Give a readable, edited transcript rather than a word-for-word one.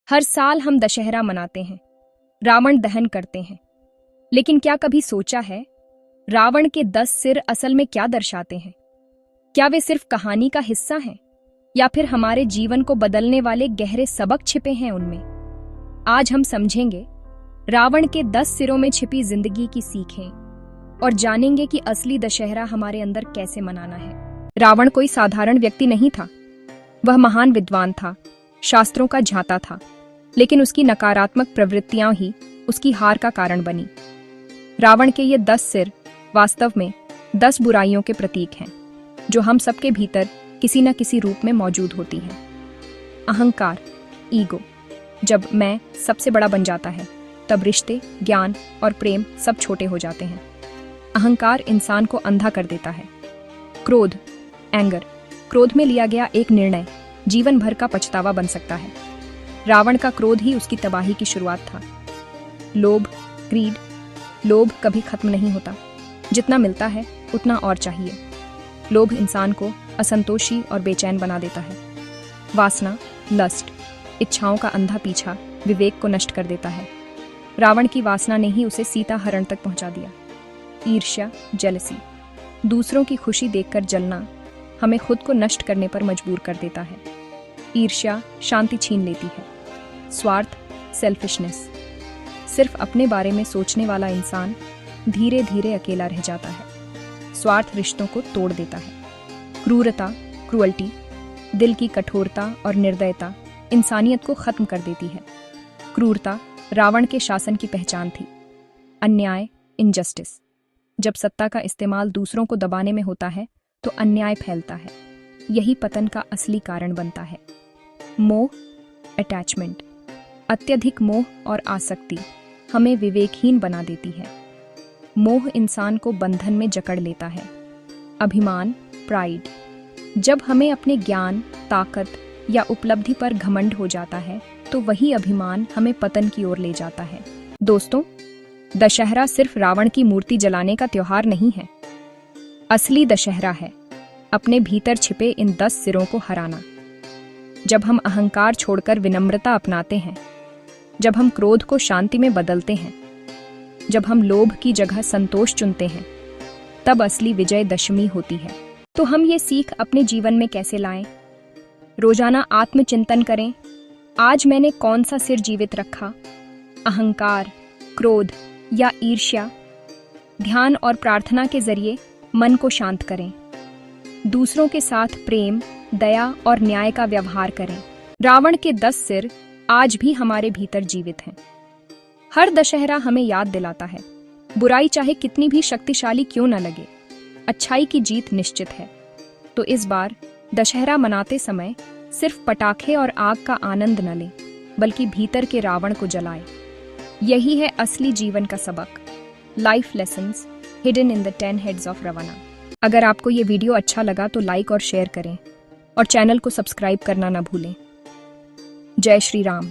हर साल हम दशहरा मनाते हैं, रावण दहन करते हैं। लेकिन क्या कभी सोचा है, रावण के 10 सिर असल में क्या दर्शाते हैं? क्या वे सिर्फ कहानी का हिस्सा हैं, या फिर हमारे जीवन को बदलने वाले गहरे सबक छिपे हैं उनमें? आज हम समझेंगे रावण के 10 सिरों में छिपी जिंदगी की सीखें और जानेंगे कि असली दशहरा हमारे अंदर कैसे मनाना है। रावण कोई साधारण व्यक्ति नहीं था। वह महान विद्वान था, शास्त्रों का झांता था, लेकिन उसकी नकारात्मक प्रवृत्तियां ही उसकी हार का कारण बनी। रावण के ये 10 सिर वास्तव में 10 बुराइयों के प्रतीक हैं, जो हम सबके भीतर किसी न किसी रूप में मौजूद होती हैं। अहंकार, ईगो। जब मैं सबसे बड़ा बन जाता है, तब रिश्ते, ज्ञान और प्रेम सब छोटे हो जाते हैं। अहंकार इंसान को अंधा कर देता है। क्रोध, एंगर। क्रोध में लिया गया एक निर्णय जीवन भर का पछतावा बन सकता है। रावण का क्रोध ही उसकी तबाही की शुरुआत था। लोभ, ग्रीड। लोभ कभी खत्म नहीं होता। जितना मिलता है उतना और चाहिए। लोभ इंसान को असंतोषी और बेचैन बना देता है। वासना, लस्ट। इच्छाओं का अंधा पीछा विवेक को नष्ट कर देता है। रावण की वासना ने ही उसे सीता हरण तक पहुंचा दिया। ईर्ष्या, जेलसी। दूसरों की खुशी देखकर जलना हमें खुद को नष्ट करने पर मजबूर कर देता है। ईर्ष्या शांति छीन लेती है। स्वार्थ, सेल्फिशनेस। सिर्फ अपने बारे में सोचने वाला इंसान धीरे धीरे अकेला रह जाता है। स्वार्थ रिश्तों को तोड़ देता है। क्रूरता, क्रुअल्टी। दिल की कठोरता और निर्दयता इंसानियत को खत्म कर देती है। क्रूरता रावण के शासन की पहचान थी। अन्याय, इनजस्टिस। जब सत्ता का इस्तेमाल दूसरों को दबाने में होता है तो अन्याय फैलता है। यही पतन का असली कारण बनता है। मोह, अटैचमेंट। अत्यधिक मोह और आसक्ति हमें विवेकहीन बना देती है। मोह इंसान को बंधन में जकड़ लेता है। अभिमान, प्राइड। जब हमें अपने ज्ञान, ताकत या उपलब्धि पर घमंड हो जाता है तो वही अभिमान हमें पतन की ओर ले जाता है। दोस्तों, दशहरा सिर्फ रावण की मूर्ति जलाने का त्योहार नहीं है। असली दशहरा है अपने भीतर छिपे इन 10 सिरों को हराना। जब हम अहंकार छोड़कर विनम्रता अपनाते हैं, जब हम क्रोध को शांति में बदलते हैं, जब हम लोभ की जगह संतोष चुनते हैं, तब असली विजय दशमी होती है। तो हम ये सीख अपने जीवन में कैसे लाएं? रोजाना आत्मचिंतन करें। आज मैंने कौन सा सिर जीवित रखा? अहंकार, क्रोध या ईर्ष्या? ध्यान और प्रार्थना के जरिए मन को शांत करें। दूसरों के साथ प्रेम, दया और न्याय का व्यवहार करें। रावण के 10 सिर आज भी हमारे भीतर जीवित हैं। हर दशहरा हमें याद दिलाता है, बुराई चाहे कितनी भी शक्तिशाली क्यों न लगे, अच्छाई की जीत निश्चित है। तो इस बार दशहरा मनाते समय सिर्फ पटाखे और आग का आनंद न लें, बल्कि भीतर के रावण को जलाएं। यही है असली जीवन का सबक। Life lessons hidden in the 10 heads of Ravana. अगर आपको ये वीडियो अच्छा लगा तो लाइक और शेयर करें और चैनल को सब्सक्राइब करना ना भूलें। जय श्री राम।